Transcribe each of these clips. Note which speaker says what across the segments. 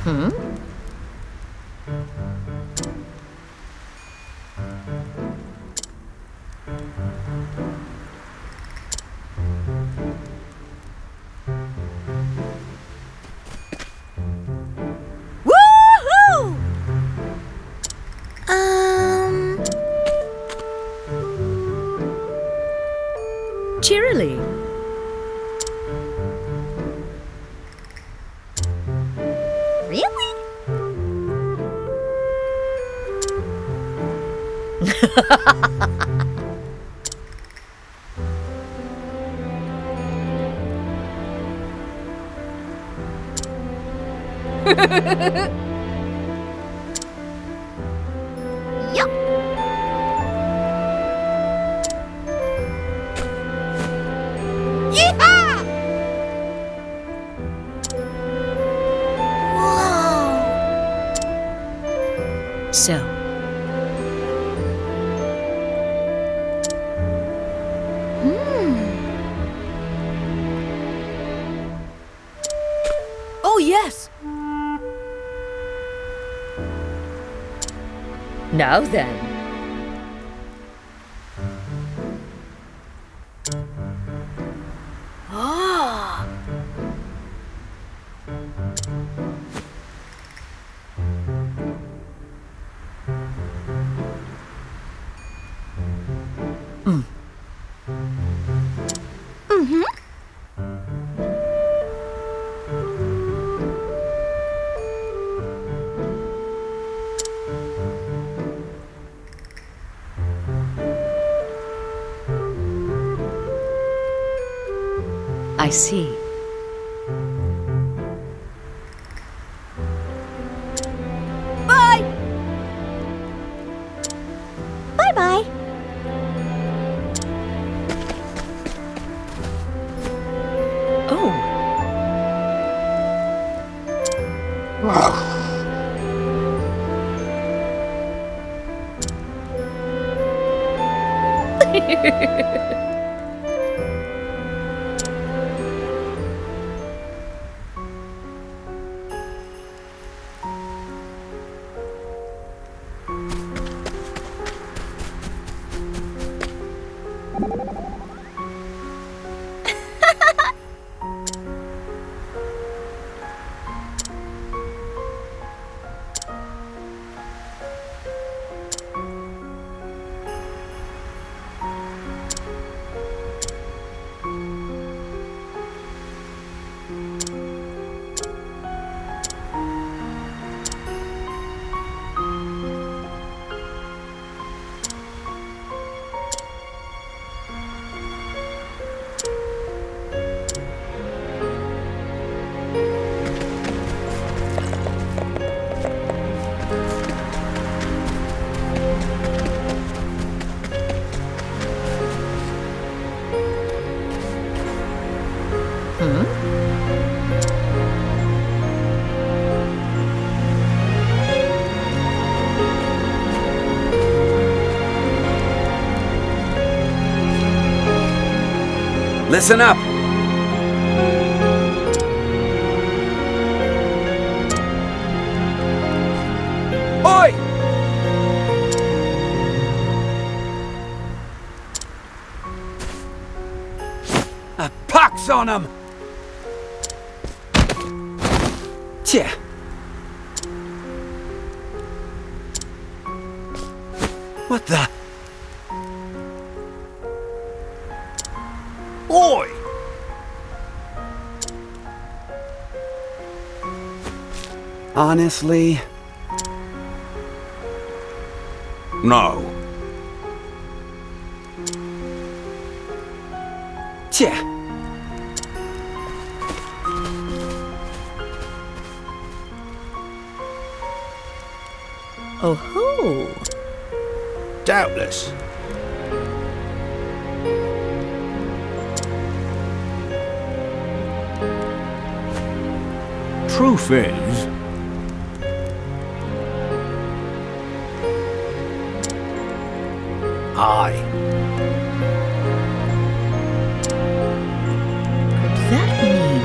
Speaker 1: Hmm?
Speaker 2: Woohoo!
Speaker 1: Cheerily.
Speaker 2: Really? Yup. Yeehaw! Whoa!
Speaker 1: So,
Speaker 2: Oh, yes.
Speaker 1: now then.
Speaker 2: Ah. Mm-hmm.
Speaker 1: I see.
Speaker 2: Bye. Bye-bye.
Speaker 1: Oh.
Speaker 3: Listen up! Oi! A pox on 'em! Tja. What the? Oi! Honestly? No. Tja.
Speaker 1: Oh ho!
Speaker 3: Doubtless. Truth is, I.
Speaker 1: Could that mean?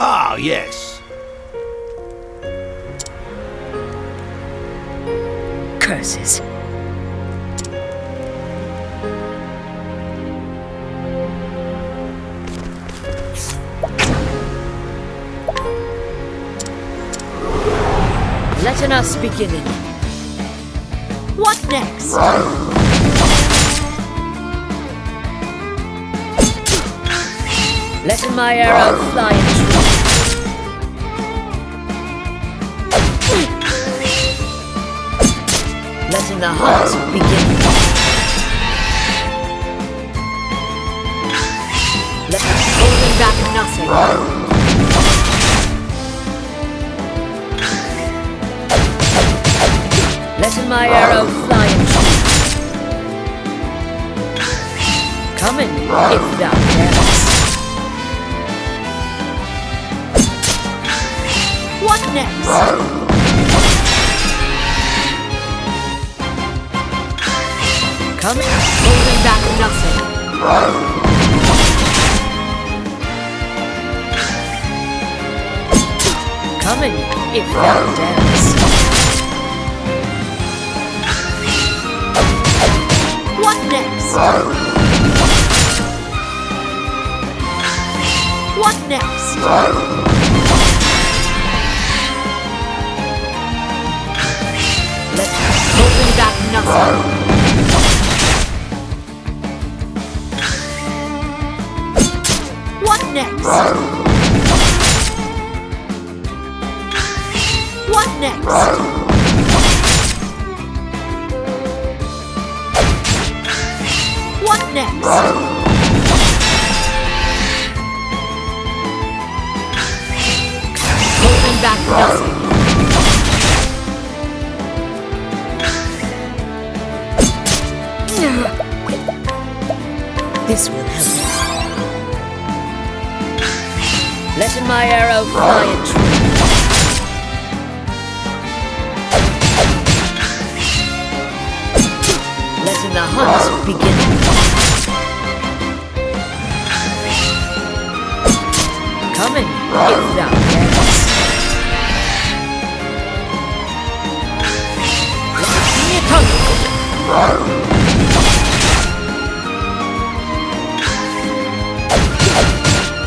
Speaker 3: Ah, yes.
Speaker 1: Curses. Let us begin.
Speaker 2: What next?
Speaker 1: Let my arrow fly in true. Letting the hunt begin. Let holding back nothing. Letting my arrow fly in true. Coming if thou darest.
Speaker 2: What next?
Speaker 1: Coming, holding back nothing. Coming if thou darest.
Speaker 2: What next? What next?
Speaker 1: Let's holding back nothing.
Speaker 2: What next? What next? What next?
Speaker 1: Holding back nothing. This will help. Letting my arrow fly in true. Letting the hunt begin. Coming if thou darest. Let me come.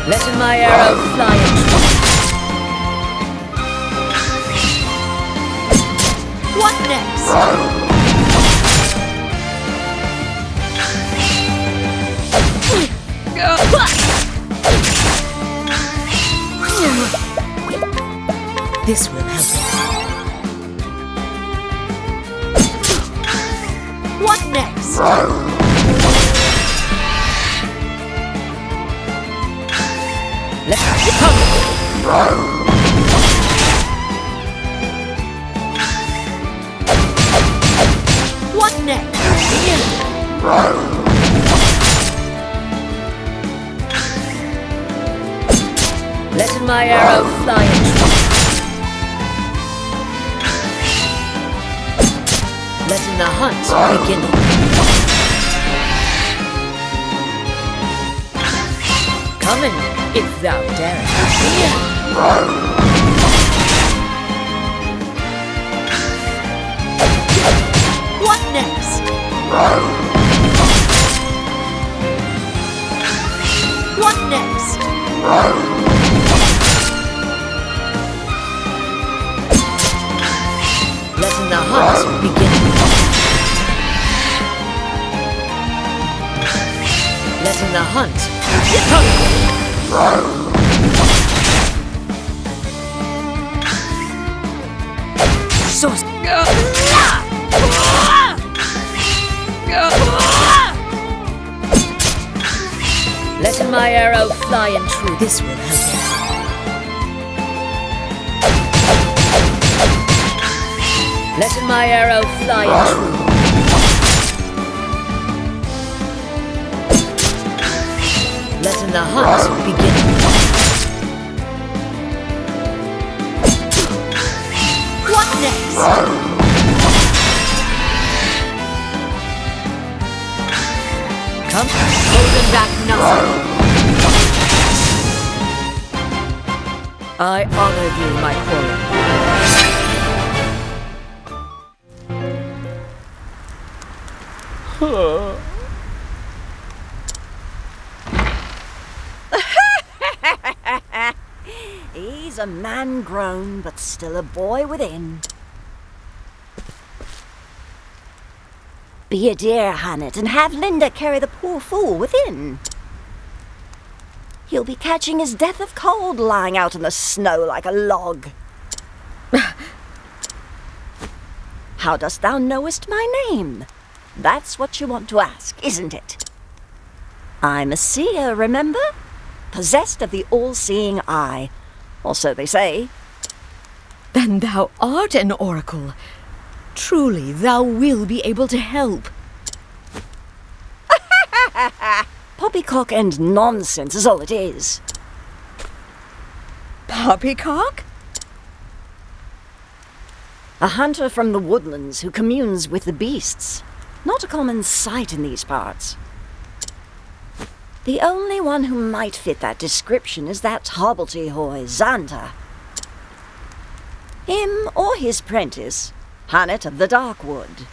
Speaker 1: Letting my arrow fly in true.
Speaker 2: What next?
Speaker 1: This will help.
Speaker 2: What next?
Speaker 1: Let's come.
Speaker 2: What next?
Speaker 1: Letting my arrow fly in true. Letting the hunt begin. Coming if thou darest.
Speaker 2: What next? What next?
Speaker 1: Letting the hunt begin. Letting the hunt come. So letting my arrow fly in true. This will help. Letting my arrow fly in true. Letting the hunt begin.
Speaker 2: What next?
Speaker 1: Come, holding back nothing. I honor thee, my quarry.
Speaker 4: He's a man grown, but still a boy within. Be a dear, Haanit, and have Linda carry the poor fool within. He'll be catching his death of cold lying out in the snow like a log. How dost thou knowest my name? That's what you want to ask, isn't it? I'm a seer, remember? Possessed of the all-seeing eye. Or so they say.
Speaker 1: Then thou art an oracle. Truly, thou will be able to help.
Speaker 4: Poppycock and nonsense is all it is.
Speaker 1: Poppycock?
Speaker 4: A hunter from the woodlands who communes with the beasts. Not a common sight in these parts. The only one who might fit that description is that hobbledehoy, Xanta. Him or his prentice, Haanit of the Darkwood.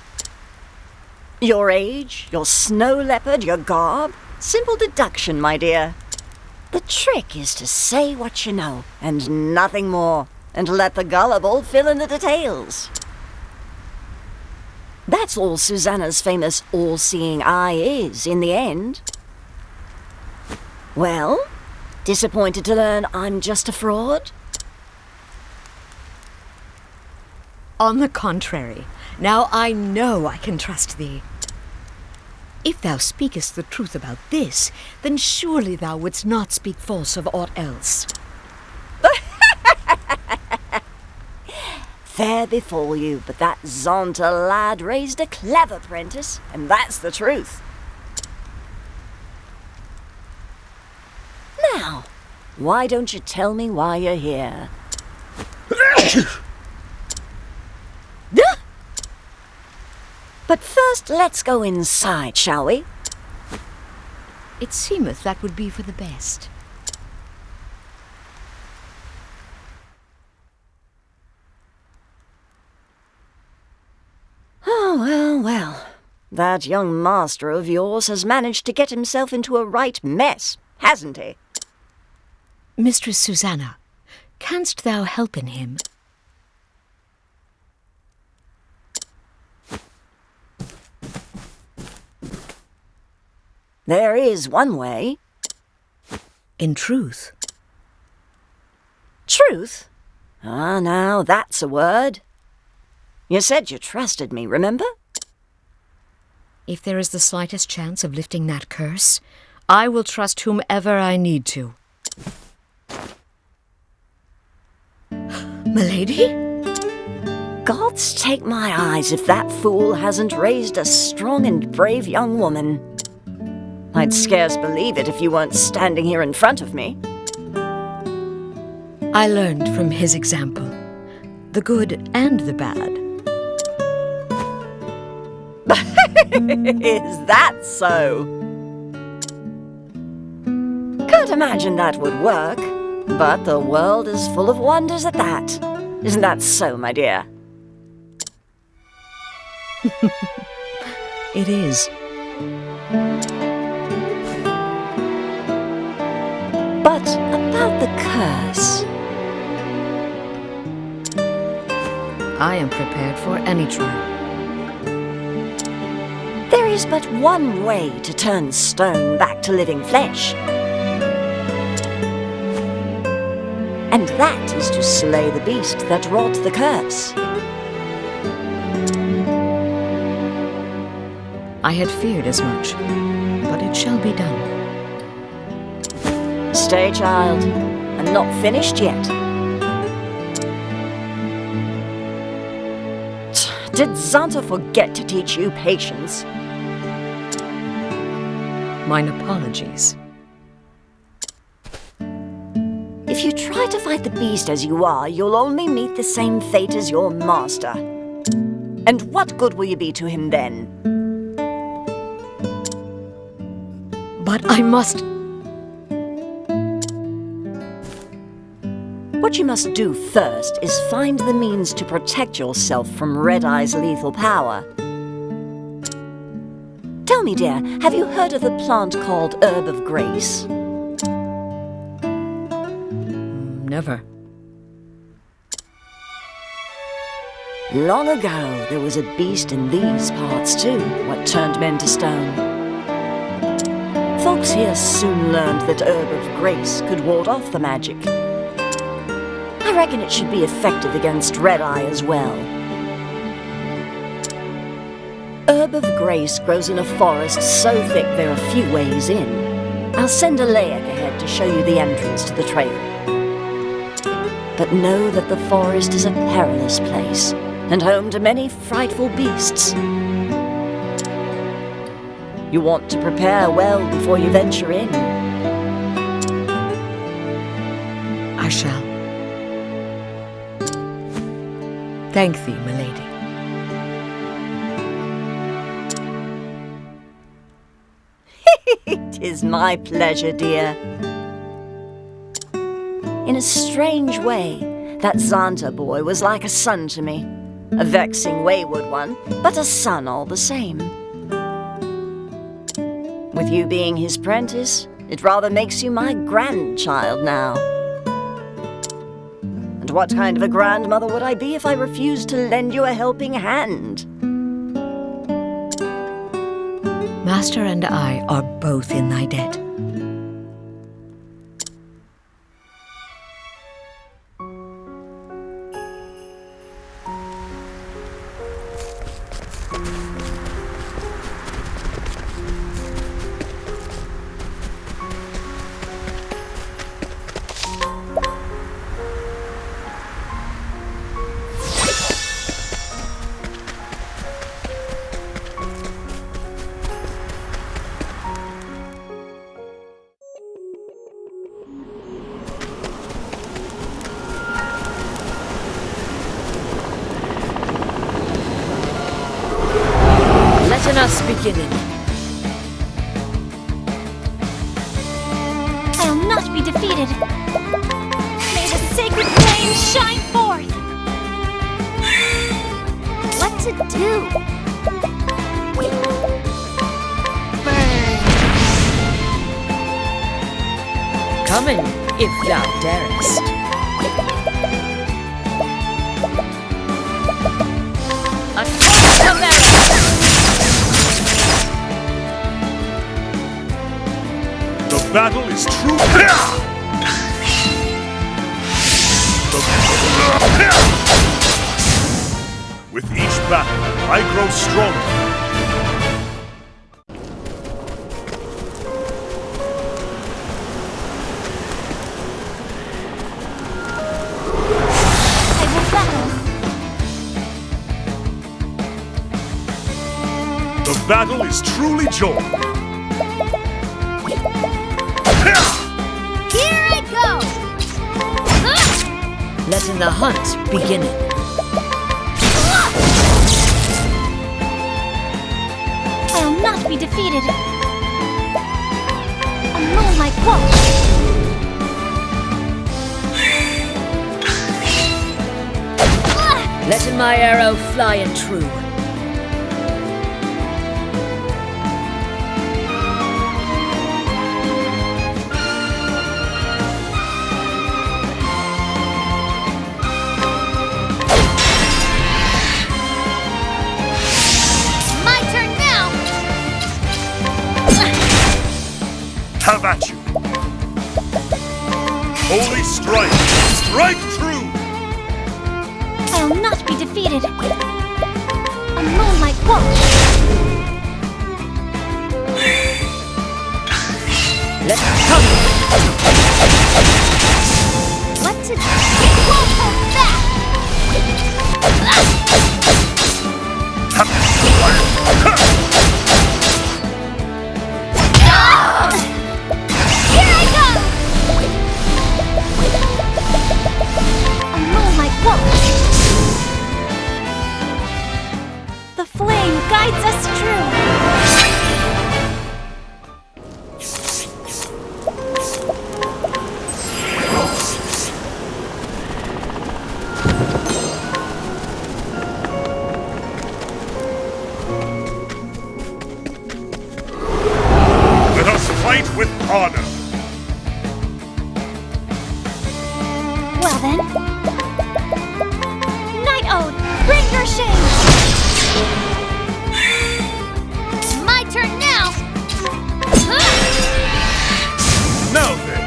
Speaker 4: Your age, your snow leopard, your garb, simple deduction, my dear. The trick is to say what you know, and nothing more, and let the gullible fill in the details. That's all Susanna's famous all-seeing eye is, in the end. Well, disappointed to learn I'm just a fraud?
Speaker 1: On the contrary, now I know I can trust thee. If thou speakest the truth about this, then surely thou wouldst not speak false of aught else.
Speaker 4: Fair befall you, but that Xanta lad raised a clever prentice, and that's the truth. Now, why don't you tell me why you're here? But first, let's go inside, shall we?
Speaker 1: It seemeth that would be for the best.
Speaker 4: Oh, well, well. That young master of yours has managed to get himself into a right mess, hasn't he?
Speaker 1: Mistress Susanna, canst thou help in him?
Speaker 4: There is one way.
Speaker 1: In truth.
Speaker 4: Truth? Ah, now that's a word. You said you trusted me, remember?
Speaker 1: If there is the slightest chance of lifting that curse, I will trust whomever I need to. Milady?
Speaker 4: Gods take my eyes if that fool hasn't raised a strong and brave young woman. I'd scarce believe it if you weren't standing here in front of me.
Speaker 1: I learned from his example, the good and the bad.
Speaker 4: Is that so? Can't imagine that would work, but the world is full of wonders at that. Isn't that so, my dear?
Speaker 1: It is.
Speaker 4: But about the curse.
Speaker 1: I am prepared for any trial.
Speaker 4: There is but one way to turn stone back to living flesh. And that is to slay the beast that wrought the curse.
Speaker 1: I had feared as much, but it shall be done.
Speaker 4: Stay, child. I'm not finished yet. Did Xanta forget to teach you patience?
Speaker 1: Mine apologies.
Speaker 4: If you try to fight the beast as you are, you'll only meet the same fate as your master. And what good will you be to him then?
Speaker 1: But I must...
Speaker 4: What you must do first is find the means to protect yourself from Red Eye's lethal power. Tell me, dear, have you heard of the plant called Herb of Grace?
Speaker 1: Never.
Speaker 4: Long ago, there was a beast in these parts too, what turned men to stone. Folks here soon learned that Herb of Grace could ward off the magic. I reckon it should be effective against Red Eye as well. Herb of Grace grows in a forest so thick there are few ways in. I'll send a layak ahead to show you the entrance to the trail. But know that the forest is a perilous place, and home to many frightful beasts. You want to prepare well before you venture in.
Speaker 1: I shall. Thank thee, milady.
Speaker 4: It is my pleasure, dear. In a strange way, that Xanta boy was like a son to me. A vexing, wayward one, but a son all the same. With you being his prentice, it rather makes you my grandchild now. And what kind of a grandmother would I be if I refused to lend you a helping hand?
Speaker 1: Master and I are both in thy debt. Let us beginning.
Speaker 5: I'll not be defeated. May the sacred flame shine forth. What to do?
Speaker 1: Come in, if thou darest. A torch of arrows!
Speaker 6: The battle is true. With each battle, I grow stronger.
Speaker 5: I will battle.
Speaker 6: The battle is truly joy.
Speaker 5: Here I go!
Speaker 1: Letting the hunt beginning.
Speaker 5: I'll not be defeated. Annul my quote.
Speaker 1: Letting my arrow fly and true.
Speaker 6: Have at you! Holy strike! Strike true!
Speaker 5: I'll not be defeated. Annul my quote.
Speaker 1: Let's come!
Speaker 5: What to do? It won't hold back! Here I go! Annul my quote. The flame guides us true.
Speaker 6: fight with honor.
Speaker 5: Well then. Night Ode, bring your shade! My turn now!
Speaker 6: Now then.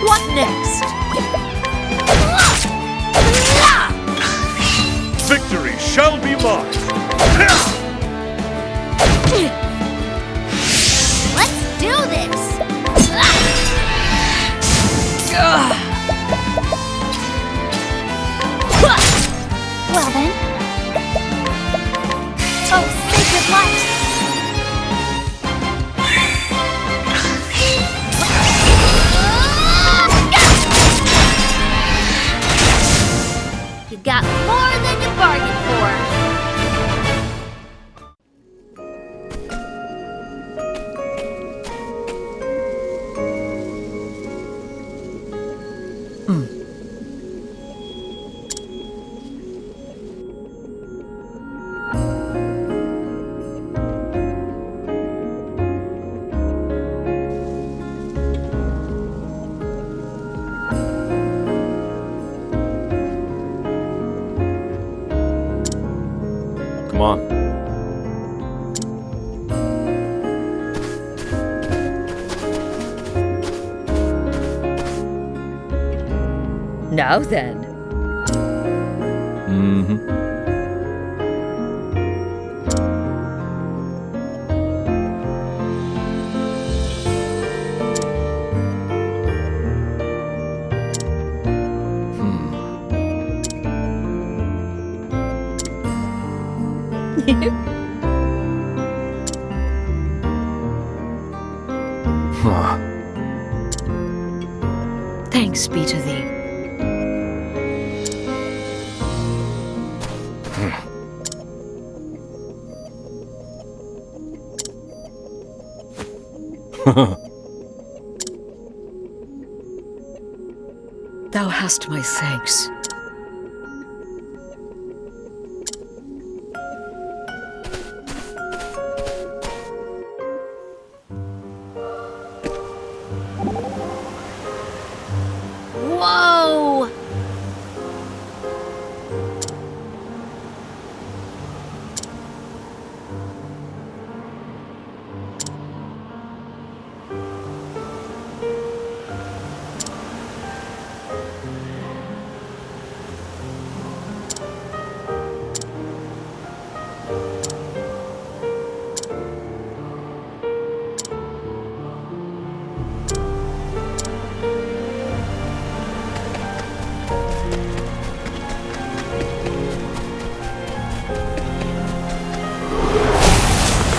Speaker 2: What next?
Speaker 6: Victory shall be mine.
Speaker 5: Let's do this! Well then. Oh, sacred light! You got more than you bargained for.
Speaker 6: Come on.
Speaker 1: Now then. Thanks be to thee. Thou hast my thanks.
Speaker 2: Whoa!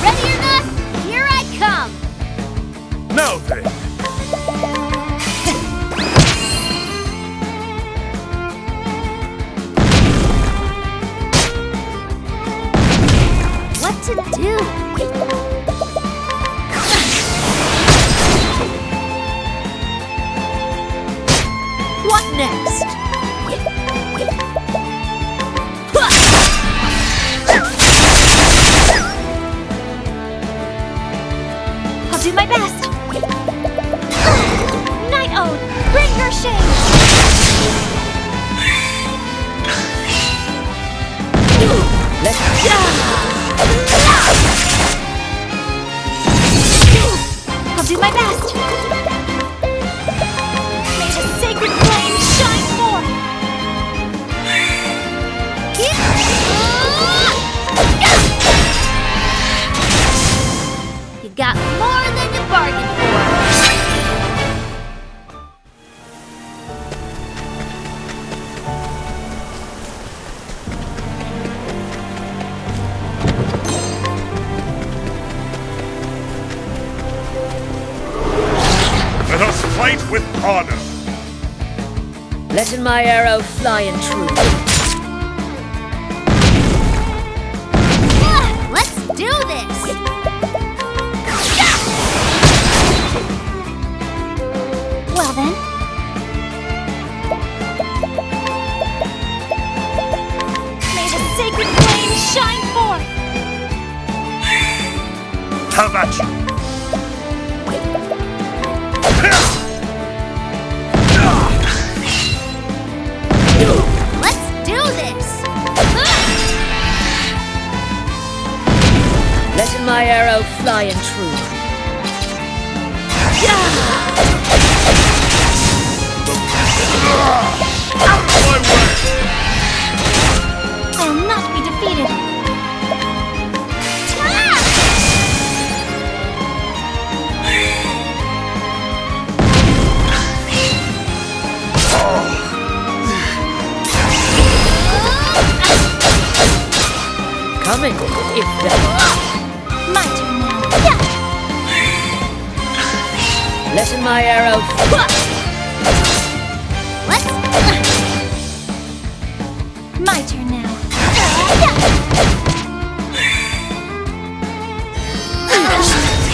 Speaker 5: Ready or not, here I come!
Speaker 6: Now then.
Speaker 5: What to do?
Speaker 2: What next?
Speaker 5: I'll do my best. Night Ode, bring your shade. I'll do my best. May the sacred flame shine forth. You got more than you bargained for.
Speaker 6: Let us fight with honor.
Speaker 1: Letting my arrow fly in truth.
Speaker 5: Let's do this! Well then. May the sacred flame shine forth!
Speaker 6: have at you!
Speaker 5: Let's do this!
Speaker 1: Letting my arrow fly and true.
Speaker 6: Out of my way!
Speaker 5: I'll not be defeated.
Speaker 1: Coming, if that.
Speaker 5: My turn now.
Speaker 1: Letting my arrow fly.
Speaker 5: Let's... My turn now.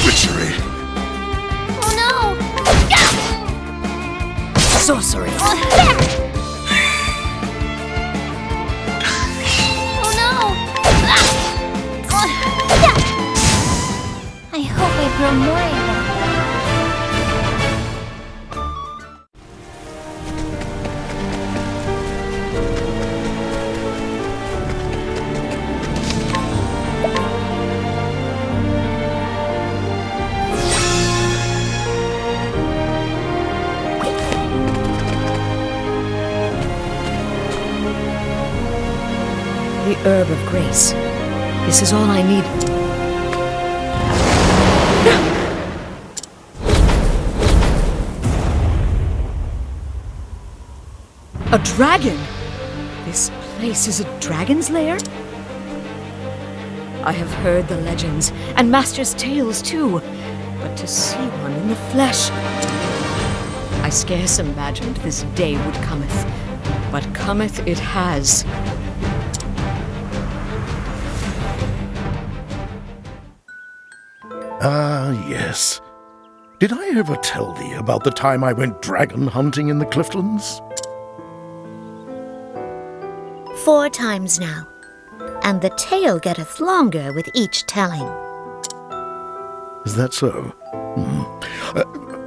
Speaker 6: Witchery!
Speaker 5: Oh no!
Speaker 1: Sorcery.
Speaker 5: Oh no! I hope I grow more able.
Speaker 1: The herb of grace. This is all I need. A dragon! This place is a dragon's lair? I have heard the legends, and Master's tales too, but to see one in the flesh... I scarce imagined this day would cometh, but cometh it has.
Speaker 7: Ah, yes. Did I ever tell thee about the time I went dragon hunting in the Cliftlands?
Speaker 5: 4 times now, and the tale getteth longer with each telling.
Speaker 7: Is that so?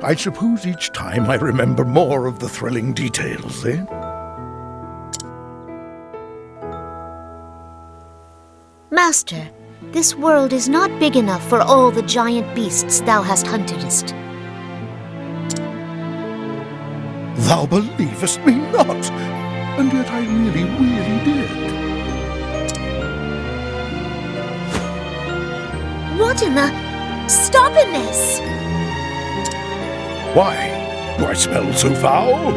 Speaker 7: I suppose each time I remember more of the thrilling details, eh?
Speaker 5: Master, this world is not big enough for all the giant beasts thou hast huntedest.
Speaker 7: Thou believest me not, and yet I really, really did.
Speaker 5: What in the... Stop in this!
Speaker 7: Why? Do I smell so foul?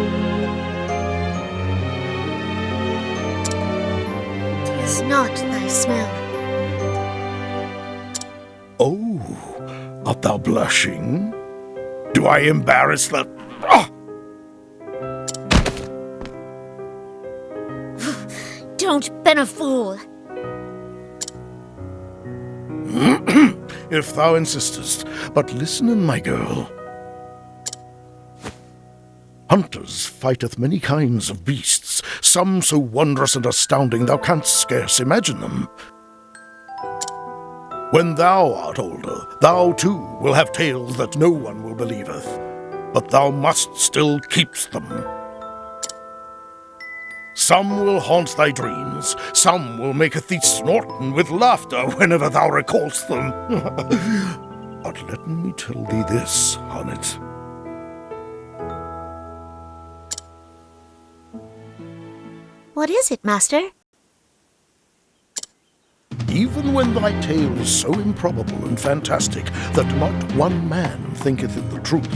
Speaker 5: 'Tis not thy smell.
Speaker 7: Oh, art thou blushing? Do I embarrass the... Ah!
Speaker 5: Don't ben a fool!
Speaker 7: If thou insistest, but listen in, my girl. Hunters fighteth many kinds of beasts, some so wondrous and astounding thou canst scarce imagine them. When thou art older, thou too will have tales that no one will believeth, but thou must still keep them. Some will haunt thy dreams, some will maketh thee snorten with laughter whenever thou recallst them. But let me tell thee this, Haanit.
Speaker 5: What is it, Master?
Speaker 7: Even when thy tale is so improbable and fantastic that not one man thinketh it the truth,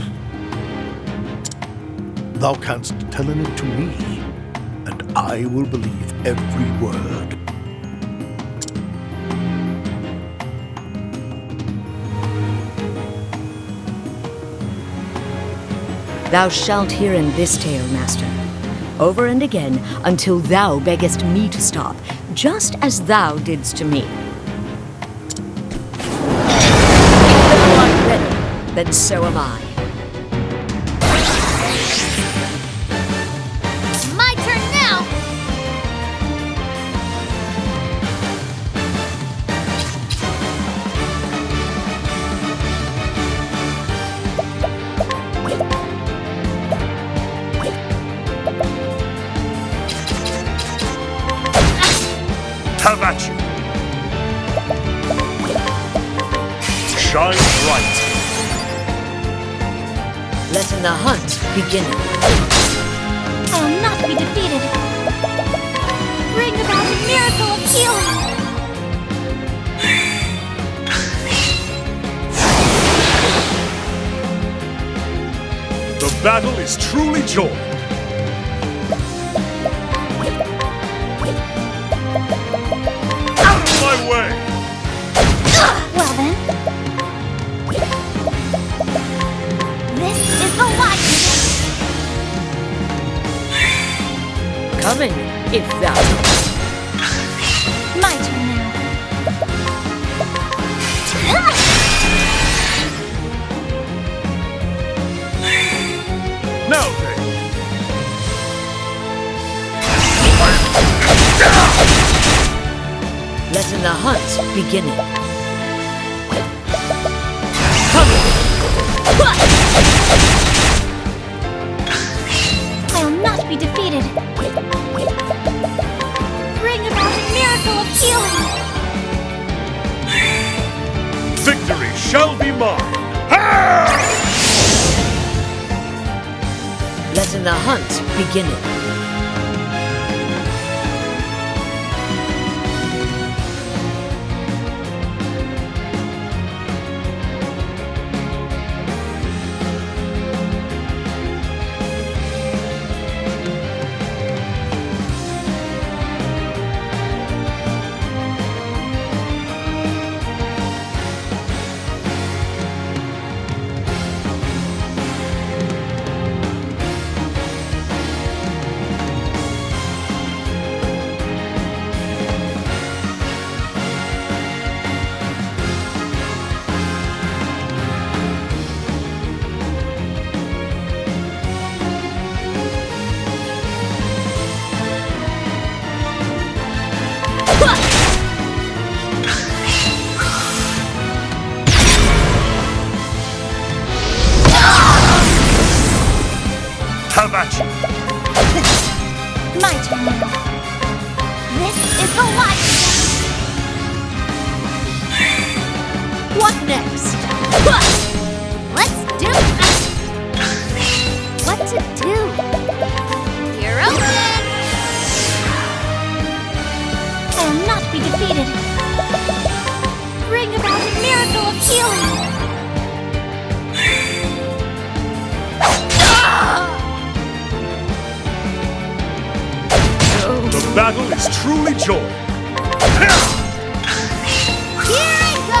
Speaker 7: thou canst tell it to me, and I will believe every word.
Speaker 1: Thou shalt hear in this tale, Master, over and again, until thou beggest me to stop, just as thou didst to me. If thou art ready, then so am I.
Speaker 5: My turn now!
Speaker 6: shine bright.
Speaker 1: Letting the hunt begin.
Speaker 2: I will not be defeated. Bring about a miracle of healing.
Speaker 6: The battle is truly joined. Out of my way!
Speaker 2: Well then. This is the light.
Speaker 1: Coming, if thou.
Speaker 2: My turn now.
Speaker 6: Now then.
Speaker 1: Letting the hunt begin.
Speaker 2: I will not be defeated. Bring about a miracle of healing.
Speaker 6: Victory shall be mine.
Speaker 1: Letting the hunt begin.
Speaker 6: Have at you.
Speaker 2: My turn now. This is the light. What next? Let's do it. What to do? You're open. I will not be defeated. Bring about a miracle of healing.
Speaker 6: The battle is truly joined.
Speaker 2: Here I go!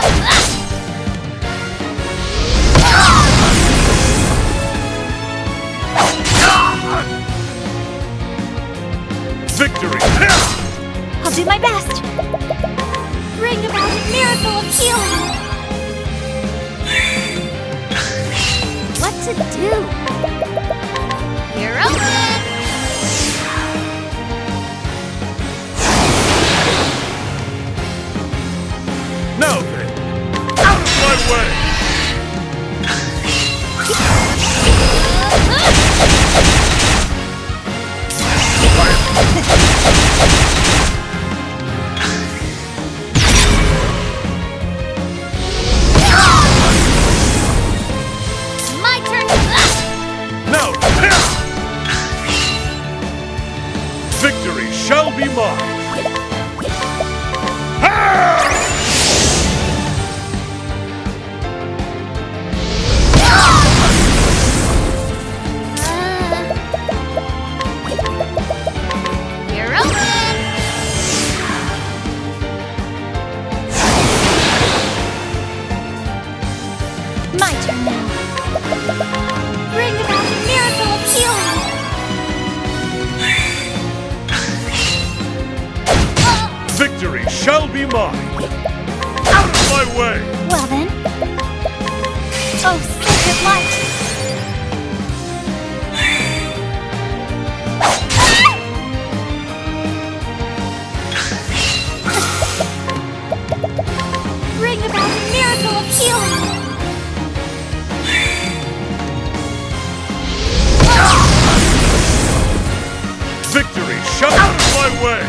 Speaker 6: Victory!
Speaker 2: I'll do my best. Bring about a miracle of healing. What to do? You're open.
Speaker 6: Now then, out of my way!
Speaker 2: My turn.
Speaker 6: Now then, victory shall be mine!
Speaker 2: You're open. My turn now. Bring about a miracle of healing.
Speaker 6: Victory shall be mine! Out of my way!
Speaker 2: Well then. Oh, sacred light. Bring about a miracle of healing.
Speaker 6: Victory shall out of my way!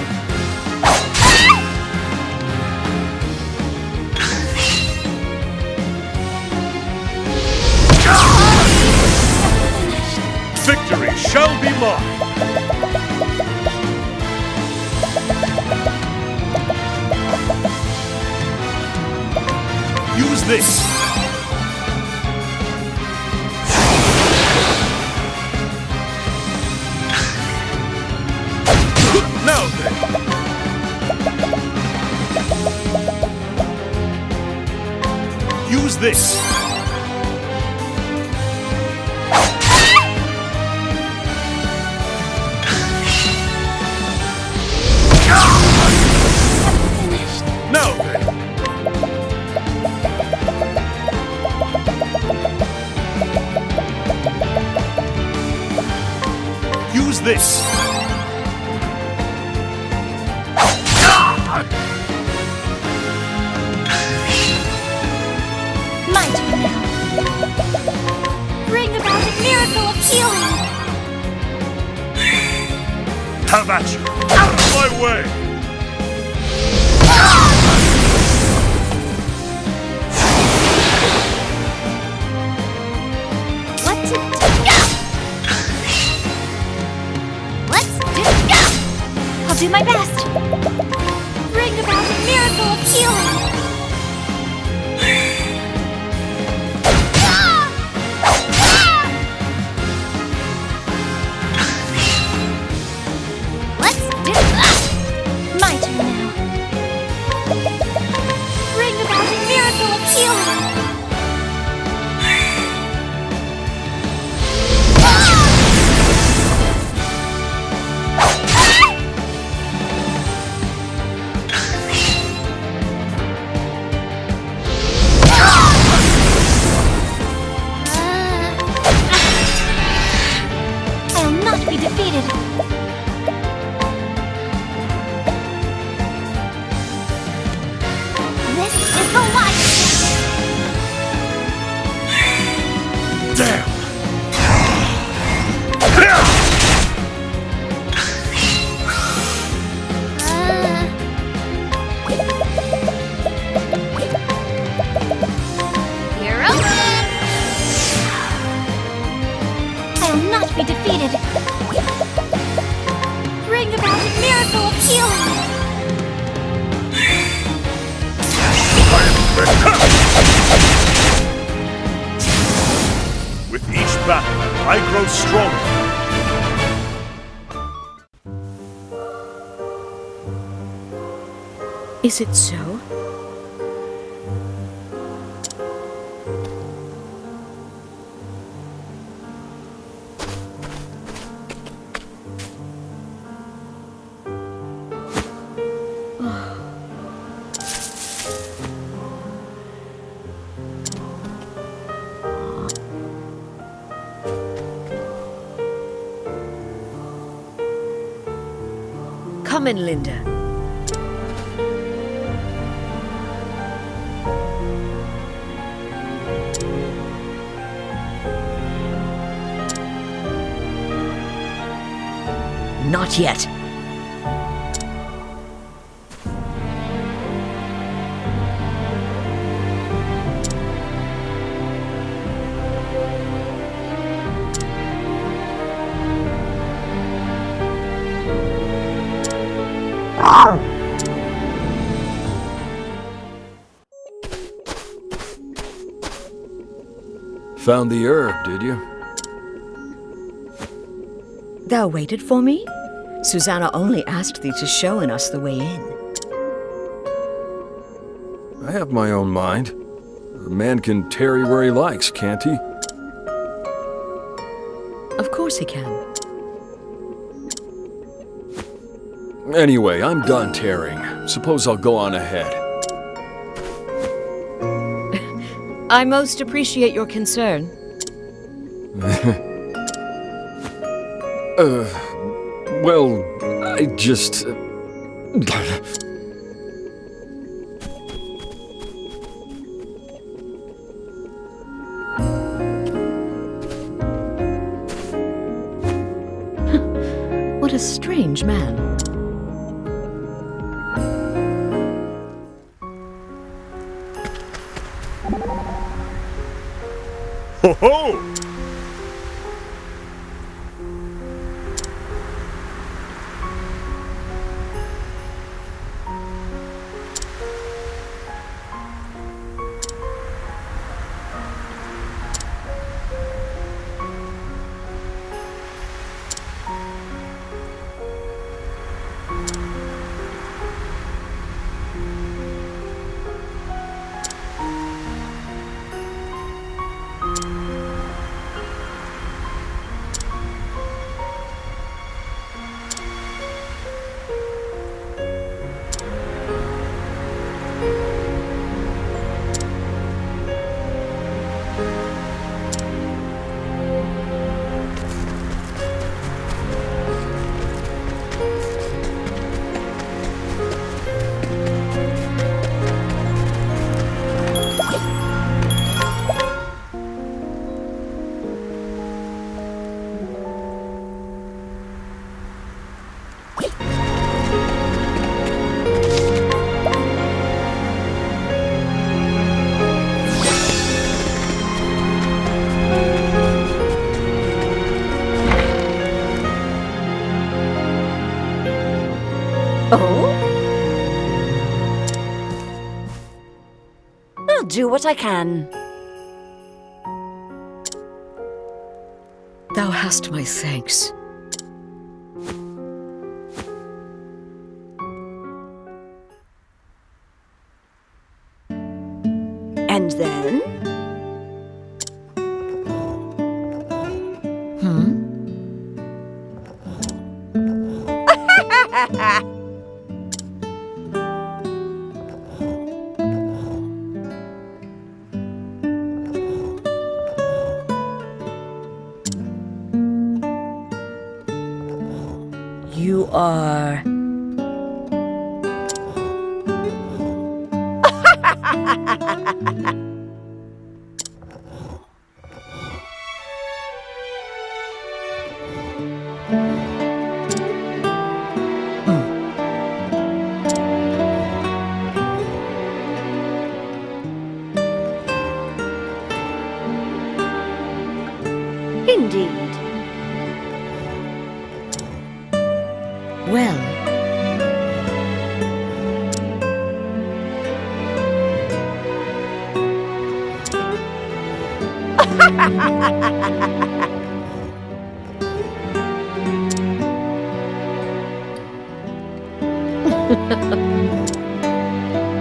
Speaker 6: mine! Use this! Now then! Use this! Now then! Use this!
Speaker 2: My turn now. Bring about a miracle of healing.
Speaker 6: Have at you! Out of my way!
Speaker 2: What to do? Let's do. I'll do my best. Bring about a miracle of healing. Let's do that. My turn now. Bring about a miracle of healing. I'll not be defeated. This is the life.
Speaker 6: Damn!
Speaker 2: You're open. I'll not be defeated. Bring about a miracle of healing.
Speaker 6: With each battle, I grow stronger.
Speaker 1: Is it so? Come in, Linda. Not yet.
Speaker 3: Found the herb, did you?
Speaker 1: Thou waited for me? Susanna only asked thee to show us the way in.
Speaker 3: I have my own mind. A man can tarry where he likes, can't he?
Speaker 1: Of course he can.
Speaker 3: Anyway, I'm done tarrying. Suppose I'll go on ahead.
Speaker 1: I most appreciate your concern.
Speaker 3: Well, I just...
Speaker 1: What a strange man.
Speaker 6: Ho ho!
Speaker 4: I'll do what I can.
Speaker 1: Thou hast my thanks.
Speaker 4: And then?
Speaker 1: You are...
Speaker 4: Indeed.
Speaker 1: Well...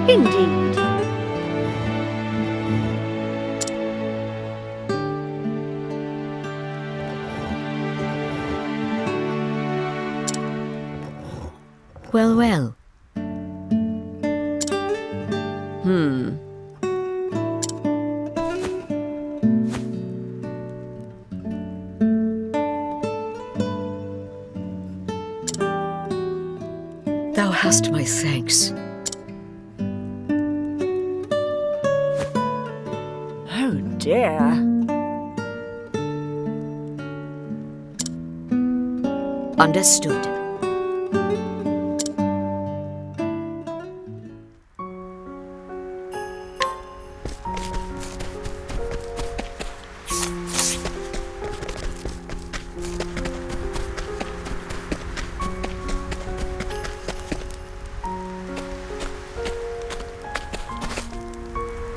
Speaker 4: Indeed.
Speaker 1: Well, well. Thou hast my thanks.
Speaker 4: Oh dear.
Speaker 1: Understood.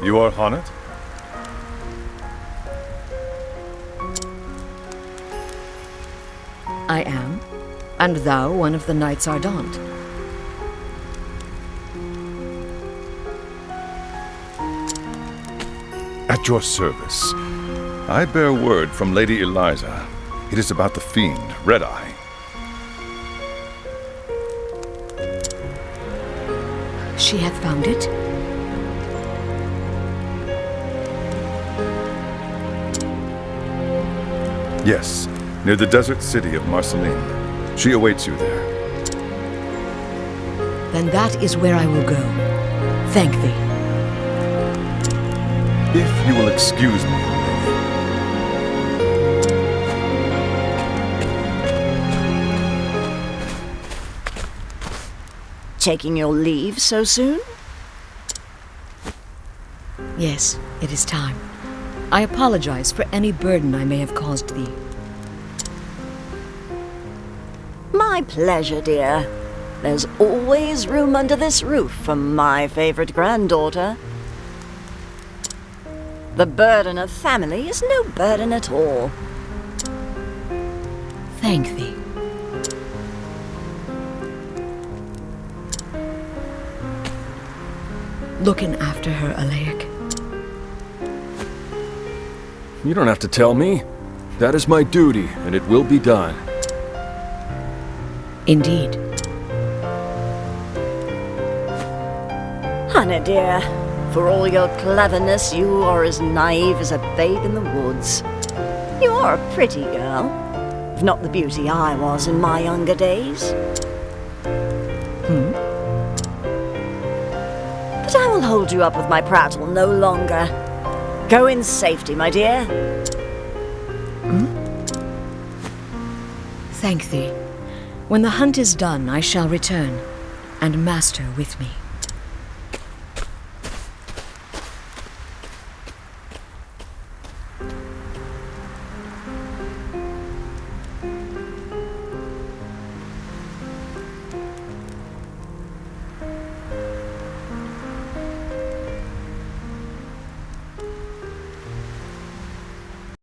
Speaker 6: You are Haanit?
Speaker 1: I am. And thou one of the Knights Ardent.
Speaker 8: At your service. I bear word from Lady Eliza. It is about the fiend, Red Eye.
Speaker 1: She hath found it?
Speaker 8: Yes, near the desert city of Marceline. She awaits you there.
Speaker 1: Then that is where I will go. Thank thee.
Speaker 8: If you will excuse me,
Speaker 4: Taking your leave so soon?
Speaker 1: Yes, it is time. I apologize for any burden I may have caused thee.
Speaker 4: My pleasure, dear. There's always room under this roof for my favorite granddaughter. The burden of family is no burden at all.
Speaker 1: Thank thee. Looking after her, Alaic.
Speaker 3: You don't have to tell me. That is my duty, and it will be done.
Speaker 1: Indeed.
Speaker 4: Haanit, dear, for all your cleverness, you are as naive as a babe in the woods. You are a pretty girl, if not the beauty I was in my younger days. But I will hold you up with my prattle no longer. Go in safety, my dear.
Speaker 1: Thank thee. When the hunt is done, I shall return, and Master with me.